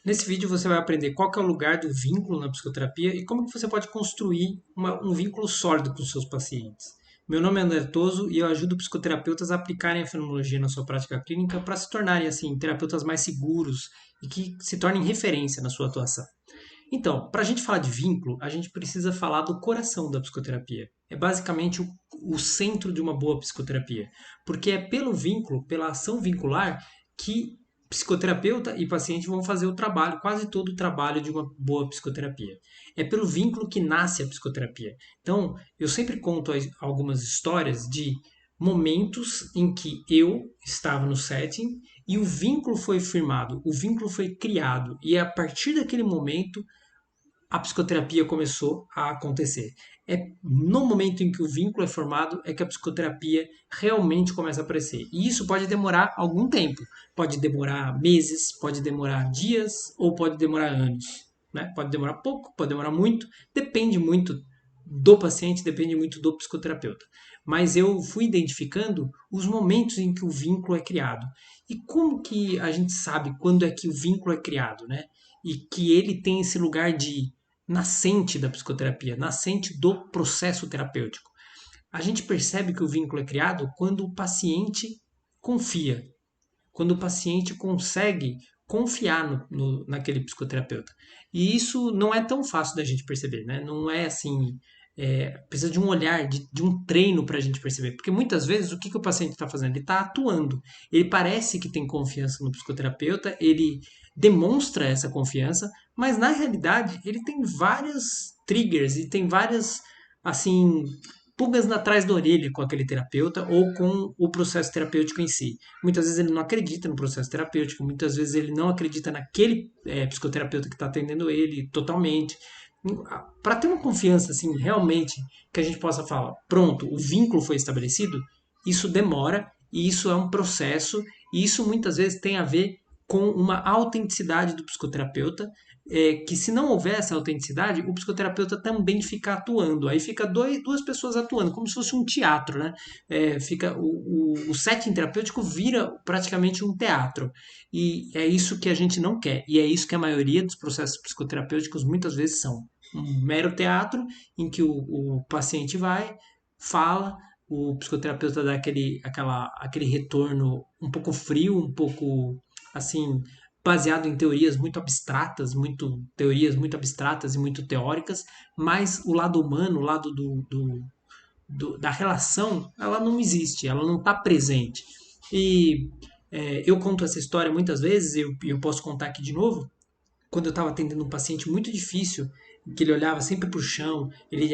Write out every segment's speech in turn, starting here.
Nesse vídeo você vai aprender qual que é o lugar do vínculo na psicoterapia e como que você pode construir um vínculo sólido com os seus pacientes. Meu nome é André Toso e eu ajudo psicoterapeutas a aplicarem a fenomenologia na sua prática clínica para se tornarem assim terapeutas mais seguros e que se tornem referência na sua atuação. Então, para a gente falar de vínculo, a gente precisa falar do coração da psicoterapia. É basicamente o centro de uma boa psicoterapia, porque é pelo vínculo, pela ação vincular, que psicoterapeuta e paciente vão fazer o trabalho, quase todo o trabalho de uma boa psicoterapia. É pelo vínculo que nasce a psicoterapia. Então, eu sempre conto algumas histórias de momentos em que eu estava no setting e o vínculo foi firmado, o vínculo foi criado, e a partir daquele momento a psicoterapia começou a acontecer. É no momento em que o vínculo é formado é que a psicoterapia realmente começa a aparecer. E isso pode demorar algum tempo. Pode demorar meses, pode demorar dias ou pode demorar anos. Né? Pode demorar pouco, pode demorar muito. Depende muito do paciente, depende muito do psicoterapeuta. Mas eu fui identificando os momentos em que o vínculo é criado. E como que a gente sabe quando é que o vínculo é criado, né? E que ele tem esse lugar de nascente da psicoterapia, nascente do processo terapêutico. A gente percebe que o vínculo é criado quando o paciente confia, quando o paciente consegue confiar naquele psicoterapeuta. E isso não é tão fácil da gente perceber, né? Não é assim. Precisa de um olhar, de um treino para a gente perceber. Porque muitas vezes o que o paciente está fazendo? Ele está atuando. Ele parece que tem confiança no psicoterapeuta, ele demonstra essa confiança, mas na realidade ele tem vários triggers e tem várias, assim, pulgas atrás da orelha com aquele terapeuta ou com o processo terapêutico em si. Muitas vezes ele não acredita no processo terapêutico, muitas vezes ele não acredita naquele psicoterapeuta que está atendendo ele totalmente. Para ter uma confiança assim, realmente, que a gente possa falar, pronto, o vínculo foi estabelecido, isso demora e isso é um processo e isso muitas vezes tem a ver com uma autenticidade do psicoterapeuta, que se não houver essa autenticidade, o psicoterapeuta também fica atuando. Aí fica duas pessoas atuando, como se fosse um teatro, né? Fica o setting terapêutico vira praticamente um teatro. E é isso que a gente não quer. E é isso que a maioria dos processos psicoterapêuticos muitas vezes são. Um mero teatro em que o paciente vai, fala, o psicoterapeuta dá aquele retorno um pouco frio, um pouco assim, baseado em teorias muito abstratas e muito teóricas, mas o lado humano, o lado da relação, ela não existe, ela não está presente. E eu conto essa história muitas vezes, eu posso contar aqui de novo, quando eu estava atendendo um paciente muito difícil, que ele olhava sempre para o chão, ele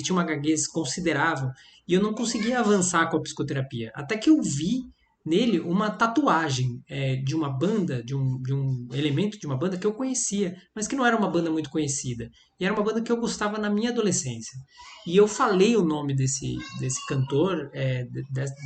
tinha uma gaguez considerável, e eu não conseguia avançar com a psicoterapia. Até que eu vi nele uma tatuagem de uma banda, de um elemento de uma banda que eu conhecia, mas que não era uma banda muito conhecida. E era uma banda que eu gostava na minha adolescência. E eu falei o nome desse cantor,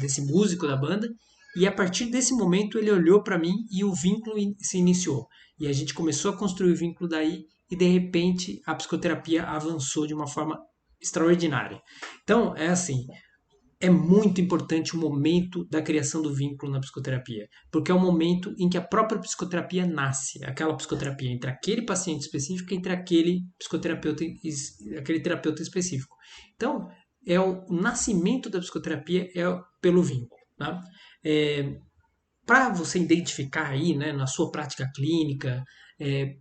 desse músico da banda, e a partir desse momento ele olhou para mim e o vínculo se iniciou. E a gente começou a construir o vínculo daí e de repente a psicoterapia avançou de uma forma extraordinária. Então, é assim, é muito importante o momento da criação do vínculo na psicoterapia, porque é o momento em que a própria psicoterapia nasce, aquela psicoterapia entre aquele paciente específico e entre aquele terapeuta específico. Então, é o nascimento da psicoterapia pelo vínculo, tá? Para você identificar aí, né, na sua prática clínica,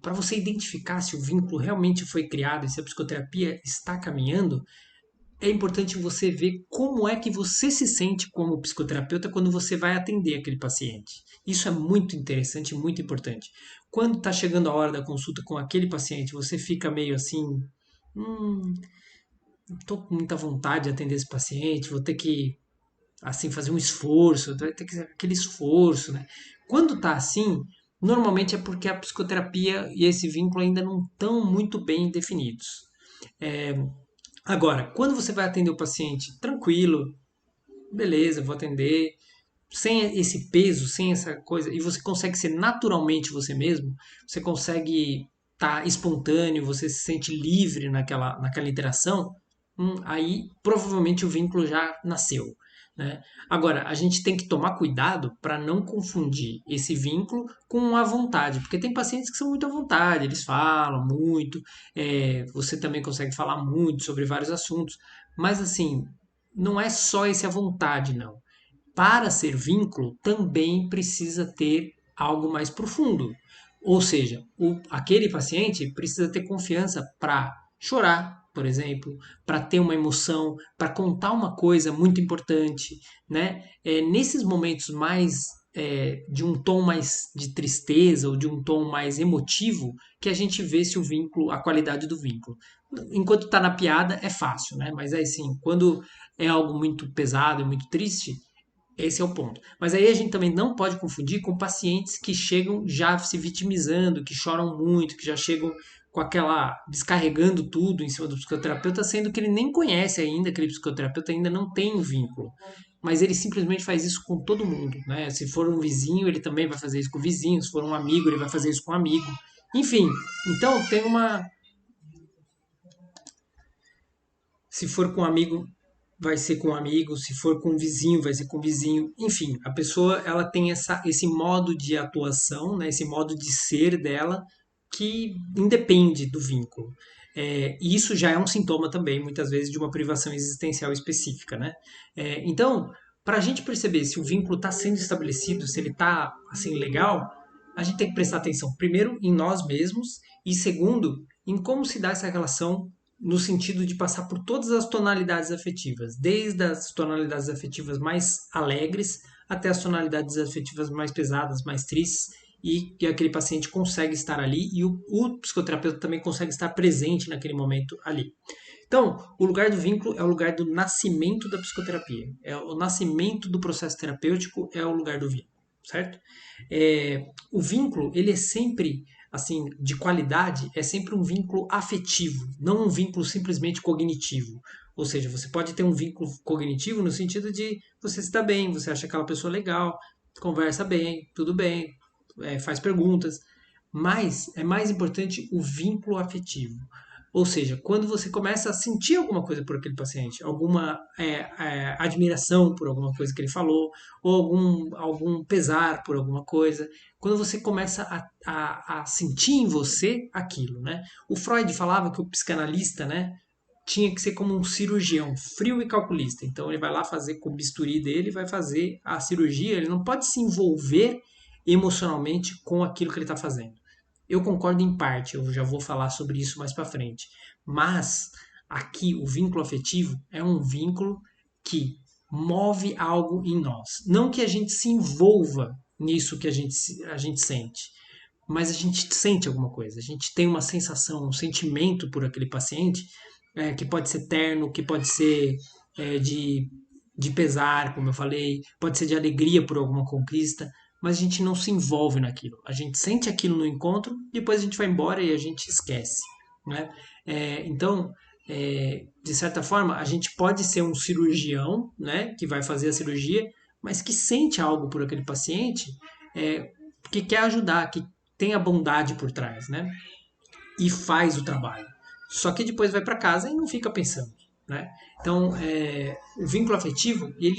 para você identificar se o vínculo realmente foi criado e se a psicoterapia está caminhando, é importante você ver como é que você se sente como psicoterapeuta quando você vai atender aquele paciente. Isso é muito interessante e muito importante. Quando está chegando a hora da consulta com aquele paciente, você fica meio assim, hum, não estou com muita vontade de atender esse paciente, vou ter que assim fazer um esforço, vai ter que ser aquele esforço, né? Quando tá assim, normalmente é porque a psicoterapia e esse vínculo ainda não estão muito bem definidos. É, Agora, quando você vai atender o paciente tranquilo, beleza, vou atender, sem esse peso, sem essa coisa, e você consegue ser naturalmente você mesmo, você consegue estar espontâneo, você se sente livre naquela interação, aí provavelmente o vínculo já nasceu. né? Agora, a gente tem que tomar cuidado para não confundir esse vínculo com a vontade, porque tem pacientes que são muito à vontade, eles falam muito, você também consegue falar muito sobre vários assuntos, mas assim, não é só esse à vontade, não. Para ser vínculo, também precisa ter algo mais profundo. Ou seja, aquele paciente precisa ter confiança para chorar, por exemplo, para ter uma emoção, para contar uma coisa muito importante, né? Nesses momentos mais de um tom mais de tristeza ou de um tom mais emotivo que a gente vê se o vínculo, a qualidade do vínculo. Enquanto está na piada é fácil, né? Mas é assim, quando é algo muito pesado e muito triste, esse é o ponto. Mas aí a gente também não pode confundir com pacientes que chegam já se vitimizando, que choram muito, que já chegam com aquela descarregando tudo em cima do psicoterapeuta, sendo que ele nem conhece ainda, aquele psicoterapeuta ainda não tem um vínculo. Mas ele simplesmente faz isso com todo mundo, né? Se for um vizinho, ele também vai fazer isso com o vizinho, se for um amigo, ele vai fazer isso com um amigo. Enfim, então tem uma. Se for com um amigo, vai ser com um amigo, se for com um vizinho, vai ser com um vizinho. Enfim, a pessoa ela tem esse modo de atuação, né, esse modo de ser dela que independe do vínculo. E isso já é um sintoma também, muitas vezes, de uma privação existencial específica, né? Então, para a gente perceber se o vínculo está sendo estabelecido, se ele está assim legal, a gente tem que prestar atenção primeiro em nós mesmos e segundo em como se dá essa relação no sentido de passar por todas as tonalidades afetivas, desde as tonalidades afetivas mais alegres até as tonalidades afetivas mais pesadas, mais tristes, e que aquele paciente consegue estar ali e o psicoterapeuta também consegue estar presente naquele momento ali. Então, o lugar do vínculo é o lugar do nascimento da psicoterapia, é o nascimento do processo terapêutico, é o lugar do vínculo, certo? O vínculo, ele é sempre assim, de qualidade, é sempre um vínculo afetivo, não um vínculo simplesmente cognitivo. Ou seja, você pode ter um vínculo cognitivo no sentido de você está bem, você acha aquela pessoa legal, conversa bem, tudo bem, faz perguntas, mas é mais importante o vínculo afetivo. Ou seja, quando você começa a sentir alguma coisa por aquele paciente, alguma admiração por alguma coisa que ele falou, ou algum pesar por alguma coisa, quando você começa a sentir em você aquilo, né? O Freud falava que o psicanalista, né, tinha que ser como um cirurgião, frio e calculista. Então ele vai lá fazer com o bisturi dele, vai fazer a cirurgia, ele não pode se envolver emocionalmente com aquilo que ele está fazendo. Eu concordo em parte, eu já vou falar sobre isso mais para frente. Mas aqui o vínculo afetivo é um vínculo que move algo em nós. Não que a gente se envolva nisso que a gente sente, mas a gente sente alguma coisa. A gente tem uma sensação, um sentimento por aquele paciente, que pode ser terno, que pode ser de pesar, como eu falei, pode ser de alegria por alguma conquista, mas a gente não se envolve naquilo. A gente sente aquilo no encontro, depois a gente vai embora e a gente esquece, né? Então, de certa forma, a gente pode ser um cirurgião, né, que vai fazer a cirurgia, mas que sente algo por aquele paciente, que quer ajudar, que tem a bondade por trás, né? E faz o trabalho. Só que depois vai para casa e não fica pensando, né? Então, o vínculo afetivo, ele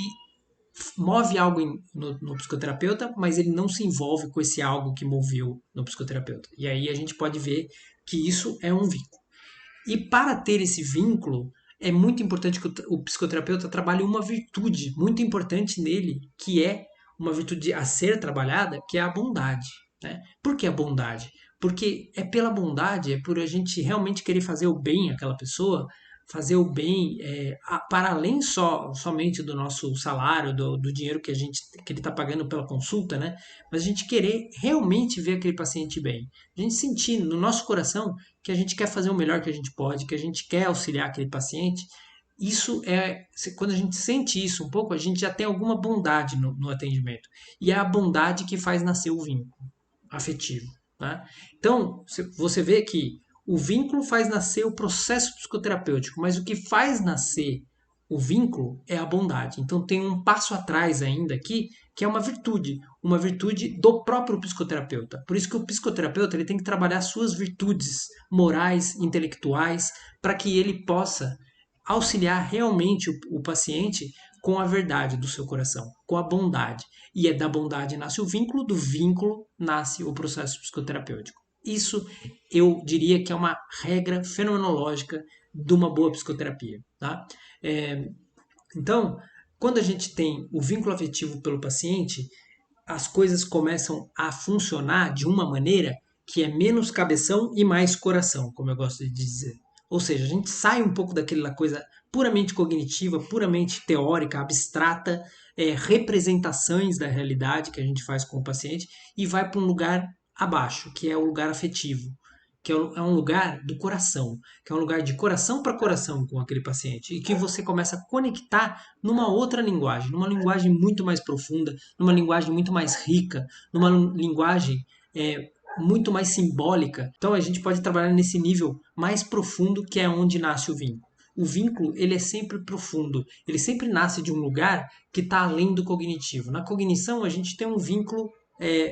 move algo no psicoterapeuta, mas ele não se envolve com esse algo que moveu no psicoterapeuta. E aí a gente pode ver que isso é um vínculo. E para ter esse vínculo, é muito importante que o psicoterapeuta trabalhe uma virtude muito importante nele, que é uma virtude a ser trabalhada, que é a bondade. Né? Por que a bondade? Porque é pela bondade, é por a gente realmente querer fazer o bem àquela pessoa, fazer o bem para além somente do nosso salário, do dinheiro que ele está pagando pela consulta, né? Mas a gente querer realmente ver aquele paciente bem. A gente sentir no nosso coração que a gente quer fazer o melhor que a gente pode, que a gente quer auxiliar aquele paciente. Isso quando a gente sente isso um pouco, a gente já tem alguma bondade no atendimento. E é a bondade que faz nascer o vínculo afetivo. Né? Então, você vê que o vínculo faz nascer o processo psicoterapêutico, mas o que faz nascer o vínculo é a bondade. Então tem um passo atrás ainda aqui, que é uma virtude do próprio psicoterapeuta. Por isso que o psicoterapeuta ele tem que trabalhar suas virtudes morais, intelectuais, para que ele possa auxiliar realmente o paciente com a verdade do seu coração, com a bondade. E é da bondade nasce o vínculo, do vínculo nasce o processo psicoterapêutico. Isso eu diria que é uma regra fenomenológica de uma boa psicoterapia. Tá? Então, quando a gente tem o vínculo afetivo pelo paciente, as coisas começam a funcionar de uma maneira que é menos cabeção e mais coração, como eu gosto de dizer. Ou seja, a gente sai um pouco daquela coisa puramente cognitiva, puramente teórica, abstrata, representações da realidade que a gente faz com o paciente e vai para um lugar abaixo, que é o lugar afetivo, que é um lugar do coração, que é um lugar de coração para coração com aquele paciente e que você começa a conectar numa outra linguagem, numa linguagem muito mais profunda, numa linguagem muito mais rica, numa linguagem muito mais simbólica. Então a gente pode trabalhar nesse nível mais profundo que é onde nasce o vínculo. O vínculo ele é sempre profundo, ele sempre nasce de um lugar que está além do cognitivo. Na cognição a gente tem um vínculo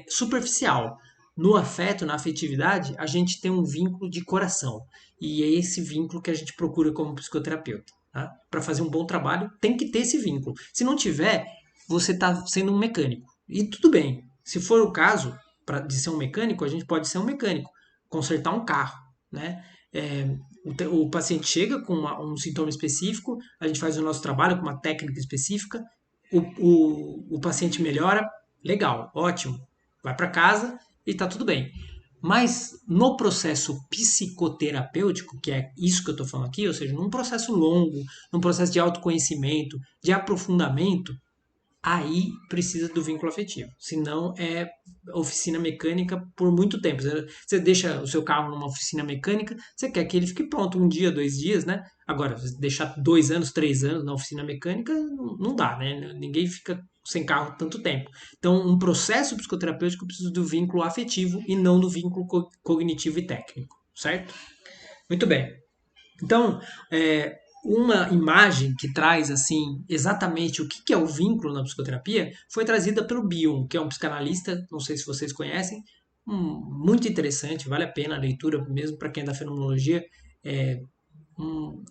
superficial. No afeto, na afetividade, a gente tem um vínculo de coração. E é esse vínculo que a gente procura como psicoterapeuta. Tá? Para fazer um bom trabalho, tem que ter esse vínculo. Se não tiver, você está sendo um mecânico. E tudo bem. Se for o caso de ser um mecânico, a gente pode ser um mecânico, consertar um carro. Né? O paciente chega com um sintoma específico, a gente faz o nosso trabalho com uma técnica específica, o paciente melhora, legal, ótimo, vai para casa e tá tudo bem. Mas no processo psicoterapêutico, que é isso que eu estou falando aqui, ou seja, num processo longo, num processo de autoconhecimento, de aprofundamento, aí precisa do vínculo afetivo. Senão é oficina mecânica por muito tempo. Você deixa o seu carro numa oficina mecânica, você quer que ele fique pronto um dia, 2 dias, né? Agora, deixar 2 anos, 3 anos na oficina mecânica, não dá, né? Ninguém fica sem carro tanto tempo. Então, um processo psicoterapêutico precisa do vínculo afetivo e não do vínculo cognitivo e técnico, certo? Muito bem. Então, uma imagem que traz assim exatamente o que é o vínculo na psicoterapia foi trazida pelo Bion, que é um psicanalista, não sei se vocês conhecem, muito interessante, vale a pena a leitura mesmo para quem é da fenomenologia.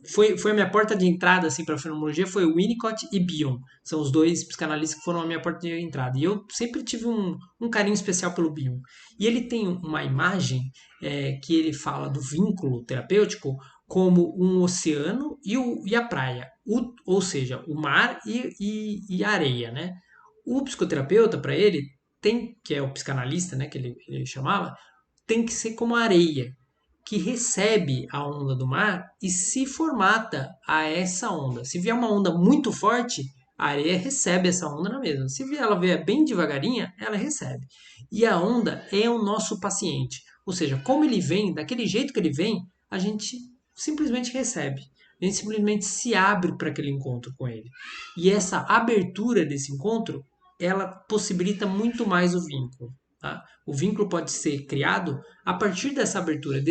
Foi a minha porta de entrada assim, para a fenomenologia, foi o Winnicott e Bion. São os dois psicanalistas que foram a minha porta de entrada. E eu sempre tive um carinho especial pelo Bion. E ele tem uma imagem que ele fala do vínculo terapêutico como um oceano e a praia. Ou seja, o mar e a areia. Né? O psicoterapeuta, para ele, que é o psicanalista, né, que ele chamava, tem que ser como a areia que recebe a onda do mar e se formata a essa onda. Se vier uma onda muito forte, a areia recebe essa onda na mesma. Se ela vier bem devagarinha, ela recebe. E a onda é o nosso paciente. Ou seja, como ele vem, daquele jeito que ele vem, a gente simplesmente recebe. A gente simplesmente se abre para aquele encontro com ele. E essa abertura desse encontro, ela possibilita muito mais o vínculo. Tá? O vínculo pode ser criado a partir dessa abertura,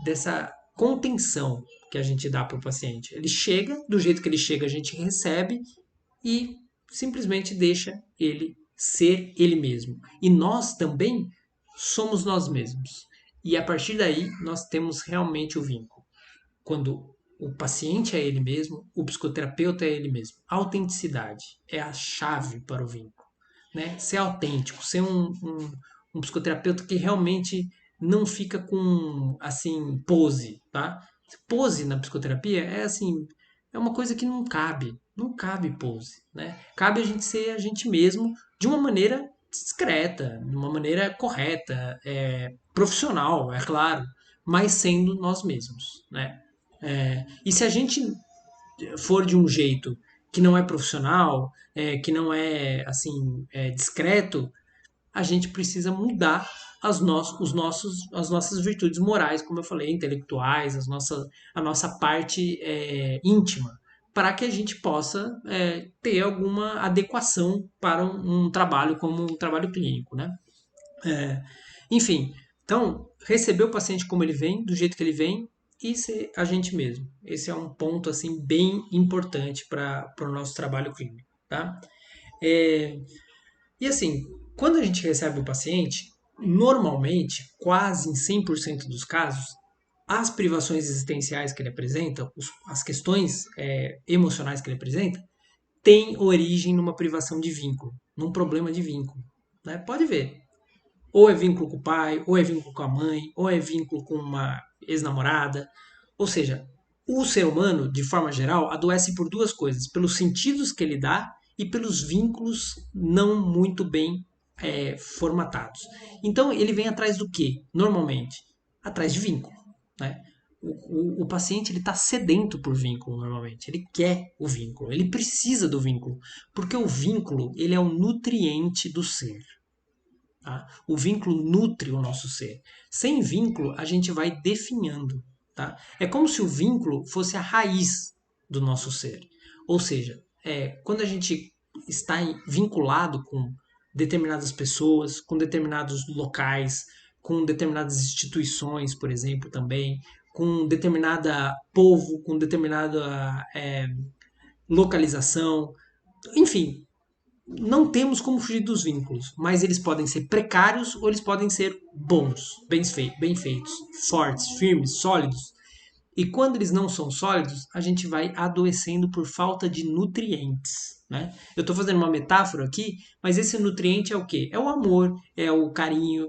dessa contenção que a gente dá para o paciente. Ele chega, do jeito que ele chega, a gente recebe e simplesmente deixa ele ser ele mesmo. E nós também somos nós mesmos. E a partir daí, nós temos realmente o vínculo. Quando o paciente é ele mesmo, o psicoterapeuta é ele mesmo. A autenticidade é a chave para o vínculo. Né? Ser autêntico, ser um psicoterapeuta que realmente não fica com assim pose, tá? Pose na psicoterapia é assim, é uma coisa que não cabe pose, né? Cabe a gente ser a gente mesmo de uma maneira discreta, de uma maneira correta, profissional, é claro, mas sendo nós mesmos, né? E se a gente for de um jeito que não é profissional, que não é assim discreto, a gente precisa mudar as nossas virtudes morais, como eu falei, intelectuais, a nossa parte íntima, para que a gente possa ter alguma adequação para um trabalho como um trabalho clínico, né? Enfim, então, receber o paciente como ele vem, do jeito que ele vem, e ser a gente mesmo. Esse é um ponto assim bem importante para o nosso trabalho clínico, tá? É, e assim, quando a gente recebe o paciente, normalmente, quase em 100% dos casos, as privações existenciais que ele apresenta, as questões emocionais que ele apresenta, tem origem numa privação de vínculo, num problema de vínculo, né? Pode ver. Ou é vínculo com o pai, ou é vínculo com a mãe, ou é vínculo com uma ex-namorada. Ou seja, o ser humano, de forma geral, adoece por duas coisas: pelos sentidos que ele dá e pelos vínculos não muito bem formatados. Então, ele vem atrás do quê? Normalmente, atrás de vínculo, né? O paciente ele está sedento por vínculo normalmente. Ele quer o vínculo, ele precisa do vínculo, porque o vínculo ele é o nutriente do ser. Tá? O vínculo nutre o nosso ser. Sem vínculo, a gente vai definhando. Tá? É como se o vínculo fosse a raiz do nosso ser. Ou seja, quando a gente está vinculado com determinadas pessoas, com determinados locais, com determinadas instituições, por exemplo, também, com determinada povo, com determinada localização, enfim, não temos como fugir dos vínculos, mas eles podem ser precários ou eles podem ser bons, bem feitos, fortes, firmes, sólidos. E quando eles não são sólidos, a gente vai adoecendo por falta de nutrientes. Né? Eu estou fazendo uma metáfora aqui, mas esse nutriente é o quê? É o amor, é o carinho,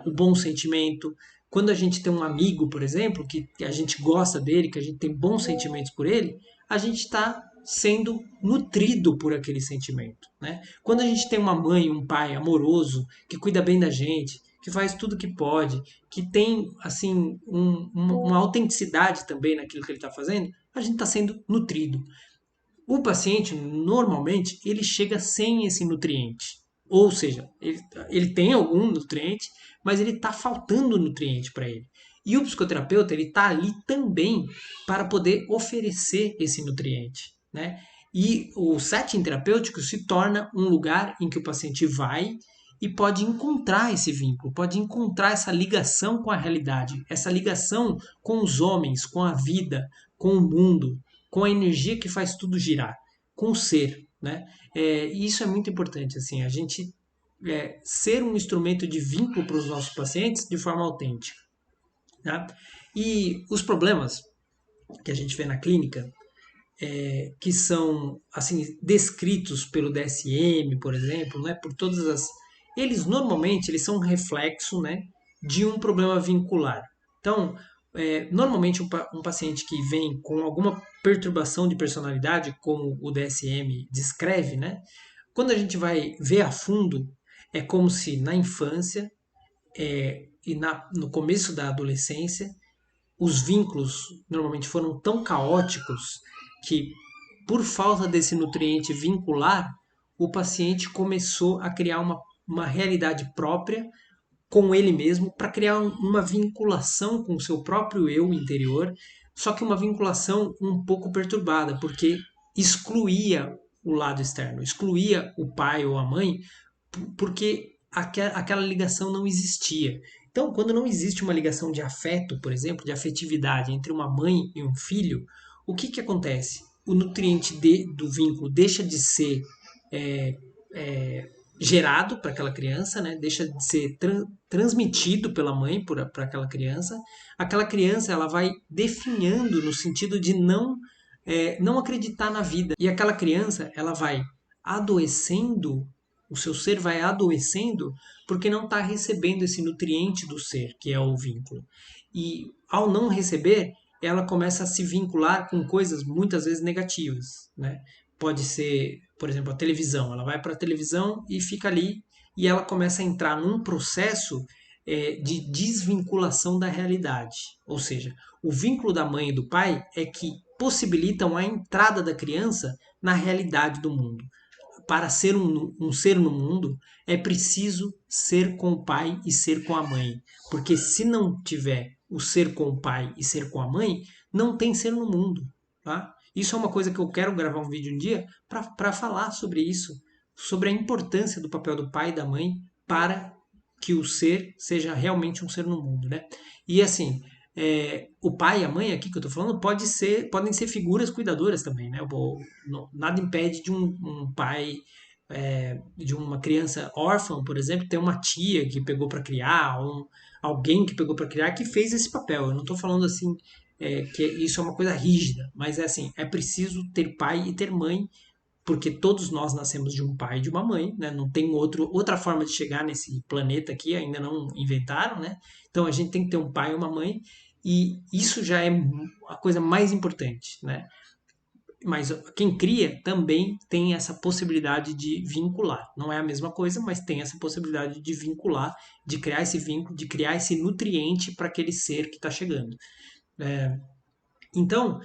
o bom sentimento. Quando a gente tem um amigo, por exemplo, que a gente gosta dele, que a gente tem bons sentimentos por ele, a gente está sendo nutrido por aquele sentimento. Né? Quando a gente tem uma mãe, um pai amoroso, que cuida bem da gente, que faz tudo que pode, que tem assim uma autenticidade também naquilo que ele está fazendo, a gente está sendo nutrido. O paciente, normalmente, ele chega sem esse nutriente. Ou seja, ele tem algum nutriente, mas ele está faltando nutriente para ele. E o psicoterapeuta ele está ali também para poder oferecer esse nutriente. Né? E o setting terapêutico se torna um lugar em que o paciente vai e pode encontrar esse vínculo, pode encontrar essa ligação com a realidade, essa ligação com os homens, com a vida, com o mundo, com a energia que faz tudo girar, com o ser, né? E isso é muito importante, assim, a gente ser um instrumento de vínculo para os nossos pacientes de forma autêntica, tá? E os problemas que a gente vê na clínica, que são assim descritos pelo DSM, por exemplo, né, por todas as, eles normalmente eles são um reflexo, né, de um problema vincular. Então, normalmente um paciente que vem com alguma perturbação de personalidade, como o DSM descreve, né, quando a gente vai ver a fundo, é como se na infância no começo da adolescência os vínculos normalmente foram tão caóticos que, por falta desse nutriente vincular, o paciente começou a criar uma realidade própria com ele mesmo para criar uma vinculação com o seu próprio eu interior, só que uma vinculação um pouco perturbada, porque excluía o lado externo, excluía o pai ou a mãe, porque aquela ligação não existia. Então, quando não existe uma ligação de afeto, por exemplo, de afetividade entre uma mãe e um filho, o que, que acontece? O nutriente do vínculo deixa de ser é, é, gerado para aquela criança, né? Deixa de ser transmitido pela mãe para aquela criança. Aquela criança ela vai definhando no sentido de não acreditar na vida. E aquela criança ela vai adoecendo, o seu ser vai adoecendo porque não está recebendo esse nutriente do ser, que é o vínculo. E ao não receber, ela começa a se vincular com coisas muitas vezes negativas, né? Pode ser, por exemplo, a televisão. Ela vai para a televisão e fica ali e ela começa a entrar num processo de desvinculação da realidade. Ou seja, o vínculo da mãe e do pai é que possibilitam a entrada da criança na realidade do mundo. Para ser um ser no mundo, é preciso ser com o pai e ser com a mãe. Porque se não tiver o ser com o pai e ser com a mãe, não tem ser no mundo. Tá? Isso é uma coisa que eu quero gravar um vídeo um dia para falar sobre isso, sobre a importância do papel do pai e da mãe para que o ser seja realmente um ser no mundo, né? E assim, o pai e a mãe aqui que eu estou falando podem ser figuras cuidadoras também, né? Nada impede de um pai de uma criança órfã, por exemplo, ter uma tia que pegou para criar, alguém que pegou para criar que fez esse papel. Eu não estou falando assim que isso é uma coisa rígida, mas é assim, é preciso ter pai e ter mãe, porque todos nós nascemos de um pai e de uma mãe, né? Não tem outra forma de chegar nesse planeta aqui, ainda não inventaram, né? Então a gente tem que ter um pai e uma mãe, e isso já é a coisa mais importante, né? Mas quem cria também tem essa possibilidade de vincular. Não é a mesma coisa, mas tem essa possibilidade de vincular, de criar esse vínculo, de criar esse nutriente para aquele ser que está chegando. Então,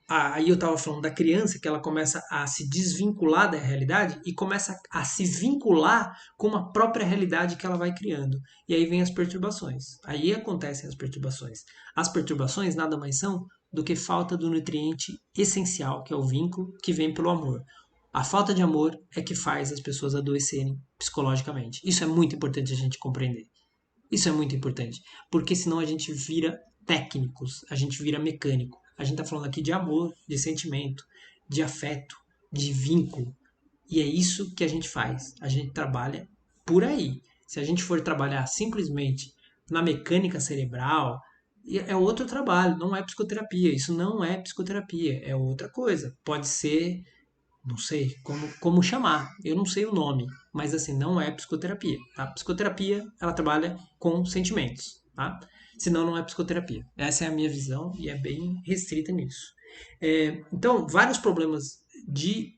aí eu estava falando da criança, que ela começa a se desvincular da realidade e começa a se vincular com uma própria realidade que ela vai criando. E aí vem as perturbações. Aí acontecem as perturbações. As perturbações nada mais são do que falta do nutriente essencial, que é o vínculo que vem pelo amor. A falta de amor é que faz as pessoas adoecerem psicologicamente. Isso é muito importante a gente compreender. Isso é muito importante, porque senão a gente vira técnicos, a gente vira mecânico. A gente está falando aqui de amor, de sentimento, de afeto, de vínculo. E é isso que a gente faz. A gente trabalha por aí. Se a gente for trabalhar simplesmente na mecânica cerebral, é outro trabalho, não é psicoterapia. Isso não é psicoterapia, é outra coisa. Pode ser, não sei como chamar, eu não sei o nome, mas assim, não é psicoterapia, tá? Psicoterapia, ela trabalha com sentimentos, tá? Senão não é psicoterapia. Essa é a minha visão e é bem restrita nisso. Então, vários problemas de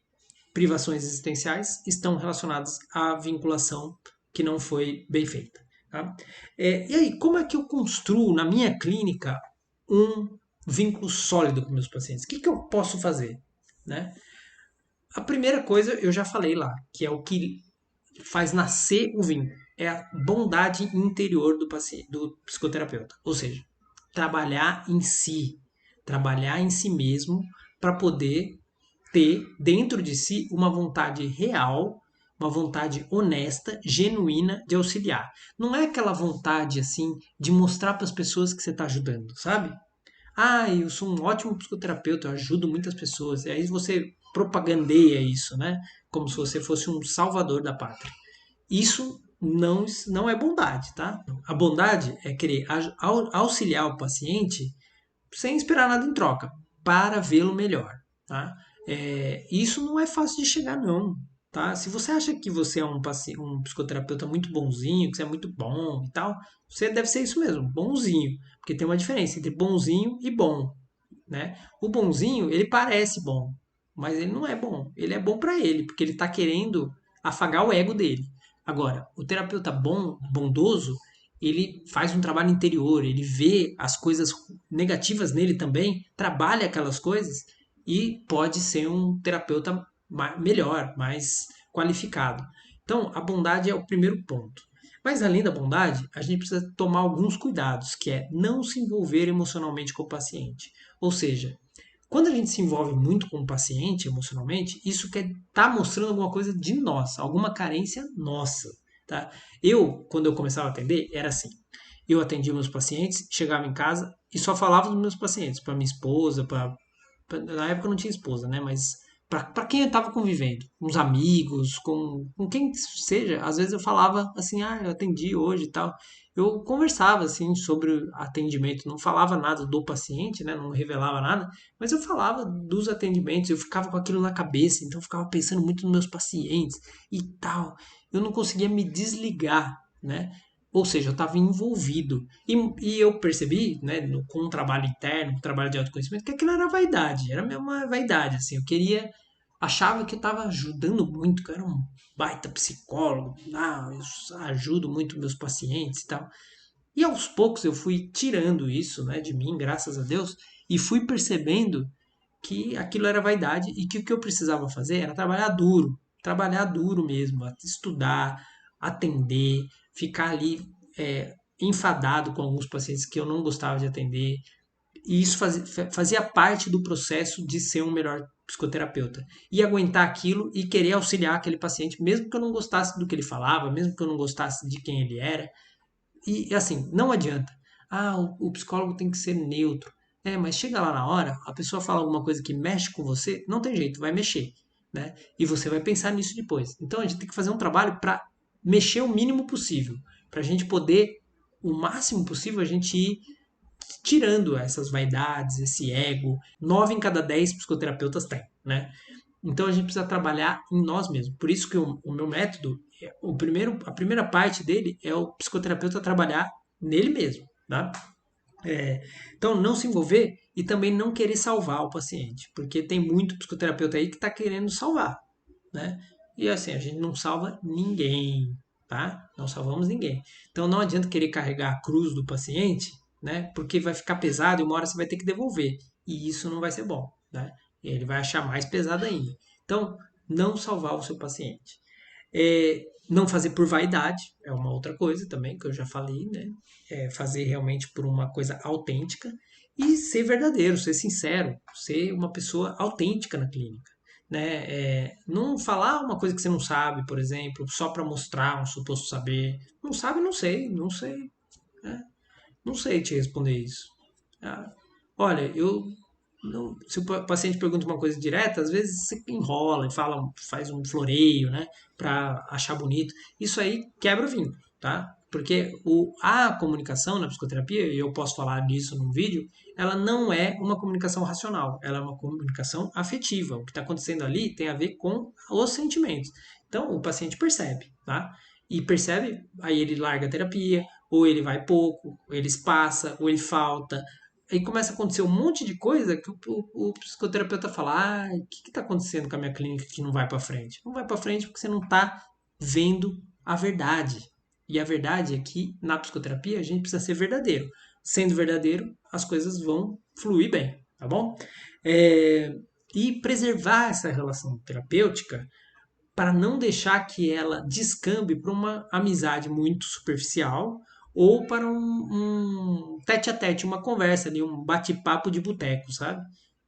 privações existenciais estão relacionados à vinculação que não foi bem feita, tá? E aí, como é que eu construo na minha clínica um vínculo sólido com meus pacientes? O que eu posso fazer, né? A primeira coisa eu já falei lá, que é o que faz nascer o vínculo, é a bondade interior do paciente, do psicoterapeuta. Ou seja, trabalhar em si mesmo para poder ter dentro de si uma vontade real, uma vontade honesta, genuína de auxiliar. Não é aquela vontade assim de mostrar para as pessoas que você está ajudando, sabe? Ah, eu sou um ótimo psicoterapeuta, eu ajudo muitas pessoas. E aí você propagandeia isso, né? Como se você fosse um salvador da pátria. Isso não é bondade, tá? A bondade é querer auxiliar o paciente sem esperar nada em troca, para vê-lo melhor, tá? Isso não é fácil de chegar, não. Tá? Se você acha que você é um psicoterapeuta muito bonzinho, que você é muito bom e tal, você deve ser isso mesmo, bonzinho. Porque tem uma diferença entre bonzinho e bom, né? O bonzinho, ele parece bom, mas ele não é bom. Ele é bom para ele, porque ele está querendo afagar o ego dele. Agora, o terapeuta bondoso, ele faz um trabalho interior, ele vê as coisas negativas nele também, trabalha aquelas coisas e pode ser um terapeuta melhor, mais qualificado. Então, a bondade é o primeiro ponto. Mas além da bondade, a gente precisa tomar alguns cuidados, que é não se envolver emocionalmente com o paciente. Ou seja, quando a gente se envolve muito com o paciente emocionalmente, isso quer tá mostrando alguma coisa de nós, alguma carência nossa, tá? Quando eu começava a atender, era assim. Eu atendia meus pacientes, chegava em casa e só falava dos meus pacientes, para minha esposa, na época eu não tinha esposa, né? Mas para quem eu estava convivendo, com os amigos, com quem seja, às vezes eu falava assim, eu atendi hoje e tal. Eu conversava assim sobre atendimento, não falava nada do paciente, né? Não revelava nada, mas eu falava dos atendimentos, eu ficava com aquilo na cabeça, então eu ficava pensando muito nos meus pacientes e tal. Eu não conseguia me desligar, né? Ou seja, eu estava envolvido. E eu percebi, né, com um trabalho interno, um trabalho de autoconhecimento, que aquilo era vaidade, era mesmo uma vaidade, assim. Achava que eu estava ajudando muito, que eu era um baita psicólogo, eu ajudo muito meus pacientes e tal. E aos poucos eu fui tirando isso, né, de mim, graças a Deus, e fui percebendo que aquilo era vaidade e que o que eu precisava fazer era trabalhar duro mesmo, estudar, atender, ficar ali enfadado com alguns pacientes que eu não gostava de atender. E isso fazia parte do processo de ser um melhor psicoterapeuta. E aguentar aquilo e querer auxiliar aquele paciente, mesmo que eu não gostasse do que ele falava, mesmo que eu não gostasse de quem ele era. E assim, não adianta. O psicólogo tem que ser neutro. Mas chega lá na hora, a pessoa fala alguma coisa que mexe com você, não tem jeito, vai mexer, né? E você vai pensar nisso depois. Então a gente tem que fazer um trabalho para mexer o mínimo possível, para a gente poder, o máximo possível, a gente ir tirando essas vaidades, esse ego. 9 em cada 10 psicoterapeutas têm, né? Então a gente precisa trabalhar em nós mesmos. Por isso que o meu método, a primeira parte dele é o psicoterapeuta trabalhar nele mesmo, tá? Então não se envolver e também não querer salvar o paciente, porque tem muito psicoterapeuta aí que está querendo salvar, né? E assim, a gente não salva ninguém, tá? Não salvamos ninguém. Então não adianta querer carregar a cruz do paciente, né? Porque vai ficar pesado e uma hora você vai ter que devolver. E isso não vai ser bom, né? Ele vai achar mais pesado ainda. Então, não salvar o seu paciente. Não fazer por vaidade é uma outra coisa também, que eu já falei, né? Fazer realmente por uma coisa autêntica e ser verdadeiro, ser sincero, ser uma pessoa autêntica na clínica. Né? Não falar uma coisa que você não sabe, por exemplo, só para mostrar um suposto saber. Não sabe, não sei, não sei. Né? Não sei te responder isso. Ah, olha, se o paciente pergunta uma coisa direta, às vezes você enrola e faz um floreio, né, para achar bonito. Isso aí quebra o vínculo, tá? Porque a comunicação na psicoterapia, e eu posso falar disso num vídeo, ela não é uma comunicação racional, ela é uma comunicação afetiva. O que está acontecendo ali tem a ver com os sentimentos. Então, o paciente percebe, tá? E percebe, aí ele larga a terapia, ou ele vai pouco, ou ele espaça, ou ele falta, aí começa a acontecer um monte de coisa que o psicoterapeuta fala: o que está acontecendo com a minha clínica que não vai para frente? Não vai para frente porque você não está vendo a verdade. E a verdade é que na psicoterapia a gente precisa ser verdadeiro. Sendo verdadeiro, as coisas vão fluir bem, tá bom? É, e preservar essa relação terapêutica para não deixar que ela descambe para uma amizade muito superficial ou para um tete a tete, uma conversa ali, um bate-papo de boteco, sabe?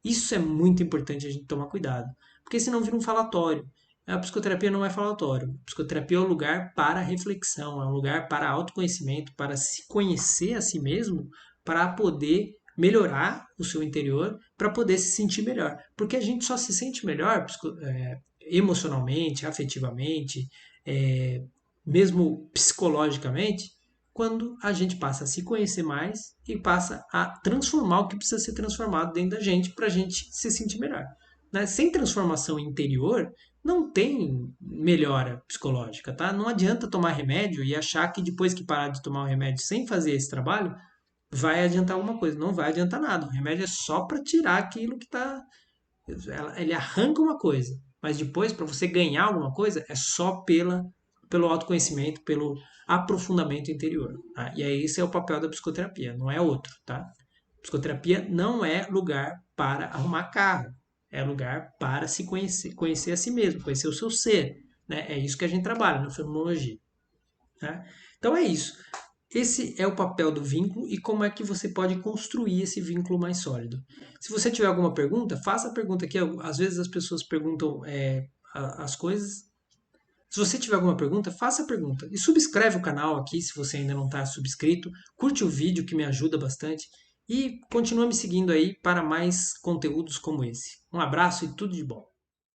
Isso é muito importante a gente tomar cuidado, porque senão vira um falatório. A psicoterapia não é falatório. A psicoterapia é um lugar para reflexão, é um lugar para autoconhecimento, para se conhecer a si mesmo, para poder melhorar o seu interior, para poder se sentir melhor. Porque a gente só se sente melhor emocionalmente, afetivamente, é, mesmo psicologicamente, quando a gente passa a se conhecer mais e passa a transformar o que precisa ser transformado dentro da gente para a gente se sentir melhor. Né? Sem transformação interior, não tem melhora psicológica, tá? Não adianta tomar remédio e achar que depois que parar de tomar o remédio sem fazer esse trabalho, vai adiantar alguma coisa. Não vai adiantar nada. O remédio é só para tirar aquilo que está. Ele arranca uma coisa, mas depois, para você ganhar alguma coisa, é só pelo autoconhecimento, pelo aprofundamento interior. Tá? E aí esse é o papel da psicoterapia, não é outro. Tá? Psicoterapia não é lugar para arrumar carro, é lugar para se conhecer, conhecer a si mesmo, conhecer o seu ser. Né? É isso que a gente trabalha na fenomenologia. Né? Então é isso. Esse é o papel do vínculo e como é que você pode construir esse vínculo mais sólido. Se você tiver alguma pergunta, faça a pergunta aqui. Às vezes as pessoas perguntam as coisas. Se você tiver alguma pergunta, faça a pergunta. E subscreve o canal aqui se você ainda não está subscrito. Curte o vídeo que me ajuda bastante. E continua me seguindo aí para mais conteúdos como esse. Um abraço e tudo de bom.